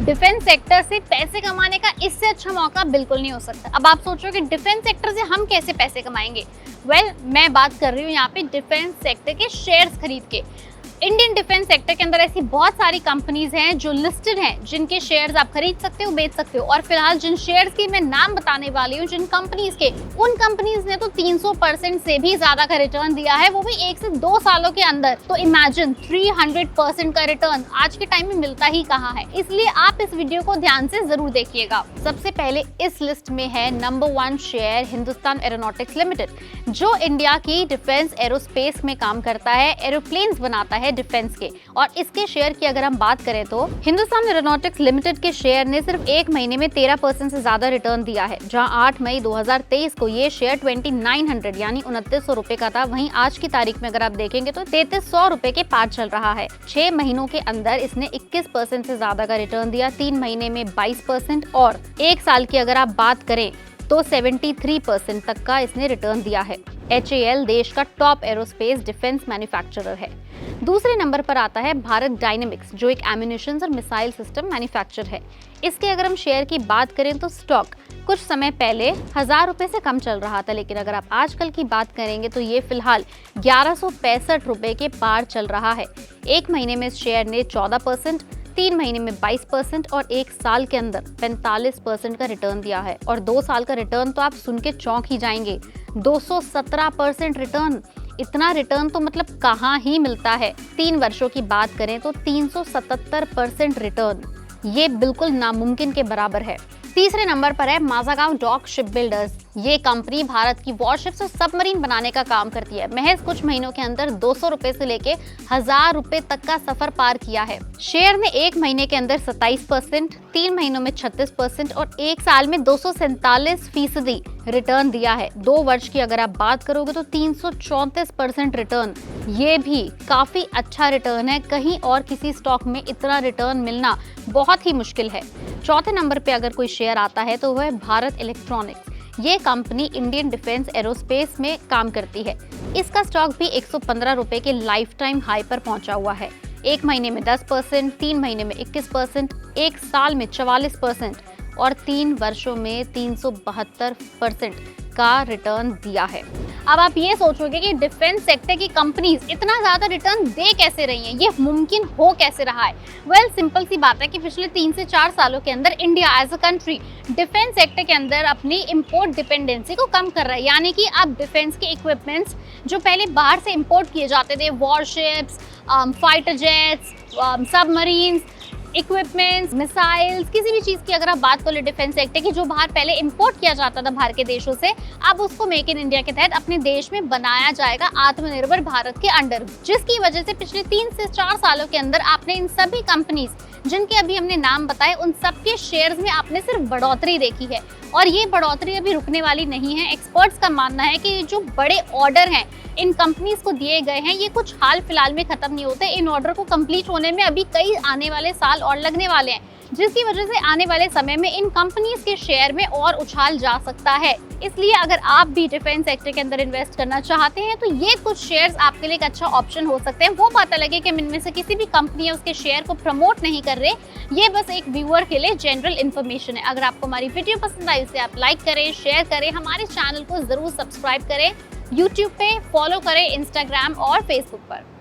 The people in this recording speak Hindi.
डिफेंस सेक्टर से पैसे कमाने का इससे अच्छा मौका बिल्कुल नहीं हो सकता। अब आप सोच रहे हो कि डिफेंस सेक्टर से हम कैसे पैसे कमाएंगे। मैं बात कर रही हूँ यहाँ पे डिफेंस सेक्टर के शेयर्स खरीद के। इंडियन डिफेंस सेक्टर के अंदर ऐसी बहुत सारी कंपनीज हैं जो लिस्टेड हैं, जिनके शेयर्स आप खरीद सकते हो, बेच सकते हो। और फिलहाल जिन शेयर्स की मैं नाम बताने वाली हूँ, जिन कंपनीज के, उन कंपनीज ने तो 300% से भी ज्यादा का रिटर्न दिया है, वो भी 1 से 2 सालों के अंदर। तो इमेजिन 300% का रिटर्न आज के टाइम में मिलता ही कहाँ है। इसलिए आप इस वीडियो को ध्यान से जरूर देखिएगा। सबसे पहले इस लिस्ट में है number 1 share Hindustan aeronautics limited, जो इंडिया की डिफेंस एरोस्पेस में काम करता है, एरोप्लेन्स बनाता है डिफेंस के। और इसके शेयर की अगर हम बात करें तो हिंदुस्तान एरोनॉटिक्स लिमिटेड के शेयर ने सिर्फ 1 महीने में 13% से ज्यादा रिटर्न दिया है। जहां 8 मई 2023 को ये शेयर 2900 यानी 2900 रुपए का था, वहीं आज की तारीख में अगर आप देखेंगे तो 3300 रुपए के पार चल रहा है। 6 महीनों के अंदर इसने 21% से ज्यादा का रिटर्न दिया, 3 महीने में 22% और 1 साल की अगर आप बात करें तो 73% तक का इसने रिटर्न दिया है। HAL देश का टॉप एरोस्पेस डिफेंस मैन्युफैक्चरर है। दूसरे नंबर पर आता है भारत डायनेमिक्स, जो एक एम्युनिशन और मिसाइल सिस्टम मैन्युफैक्चर है। इसके अगर हम शेयर की बात करें तो स्टॉक कुछ समय पहले 1000 रुपए से कम चल रहा था, लेकिन अगर आप आजकल की बात करेंगे तो ये फिलहाल 1165 रुपए के पार चल रहा है। 1 महीने में इस शेयर ने 14%, 3 महीने में 22% और 1 साल के अंदर 45% का रिटर्न दिया है। और 2 साल का रिटर्न तो आप सुन के चौंक ही जाएंगे, 217% रिटर्न। इतना रिटर्न तो मतलब कहाँ ही मिलता है। 3 वर्षों की बात करें तो 377% रिटर्न, ये बिल्कुल नामुमकिन के बराबर है। तीसरे नंबर पर है माज़ागांव डॉक शिप बिल्डर्स। ये कंपनी भारत की वॉरशिप्स और सबमरीन बनाने का काम करती है। महज कुछ महीनों के अंदर 200 रुपए से लेके 1000 रुपए तक का सफर पार किया है। शेयर ने 1 महीने के अंदर 27%, 3 महीनों में 36% और 1 साल में 247% रिटर्न दिया है। 2 वर्ष की अगर आप बात करोगे तो 334% रिटर्न, ये भी काफी अच्छा रिटर्न है। कहीं और किसी स्टॉक में इतना रिटर्न मिलना बहुत ही मुश्किल है। चौथे नंबर पे अगर कोई शेयर आता है तो वह है भारत इलेक्ट्रॉनिक्स। ये कंपनी इंडियन डिफेंस एरोस्पेस में काम करती है। इसका स्टॉक भी 115 रुपए के लाइफ टाइम हाई पर पहुंचा हुआ है। 1 महीने में 10%, 3 महीने में 21%, 1 साल में 44% और 3 वर्षों में 372% का रिटर्न दिया है। अब आप ये सोचोगे कि डिफेंस सेक्टर की कंपनीज इतना ज्यादा रिटर्न दे कैसे रही हैं, ये मुमकिन हो कैसे रहा है। वेल, सिंपल सी बात है कि पिछले 3 से 4 सालों के अंदर India as a country defence sector के अंदर अपनी इंपोर्ट डिपेंडेंसी को कम कर रहा है। यानी कि अब डिफेंस के इक्विपमेंट्स जो पहले बाहर से इंपोर्ट किए जाते थे, warships, fighter jets, submarines, equipments, missiles, किसी भी चीज़ की अगर आप बात करें डिफेंस सेक्टर की, जो बाहर पहले इंपोर्ट किया जाता था बाहर के देशों से, अब उसको मेक इन इंडिया के तहत अपने देश में बनाया जाएगा आत्मनिर्भर भारत के अंडर। जिसकी वजह से पिछले 3 से 4 सालों के अंदर आपने इन सभी कंपनीज जिनके अभी हमने नाम बताए, उन सबके शेयर्स में आपने सिर्फ बढ़ोतरी देखी है। और ये बढ़ोतरी अभी रुकने वाली नहीं है। एक्सपर्ट्स का मानना है कि जो बड़े ऑर्डर हैं इन कंपनीज को दिए गए हैं, ये कुछ हाल फिलहाल में खत्म नहीं होते। इन ऑर्डर को कंप्लीट होने में अभी कई आने वाले साल और लगने वाले हैं, जिसकी वजह से आने वाले समय में इन कंपनीज के शेयर में और उछाल जा सकता है। इसलिए अगर आप भी डिफेंस सेक्टर के अंदर इन्वेस्ट करना चाहते हैं तो ये कुछ शेयर्स आपके लिए एक अच्छा ऑप्शन हो सकते हैं। वो बात अलग है कि इनमें से किसी भी कंपनी है उसके शेयर को प्रमोट नहीं कर रहे, ये बस एक व्यूअर के लिए जनरल इन्फॉर्मेशन है। अगर आपको हमारी वीडियो पसंद आई उसे आप लाइक करें, शेयर करें, हमारे चैनल को जरूर सब्सक्राइब करें, यूट्यूब पे फॉलो करें, इंस्टाग्राम और फेसबुक पर।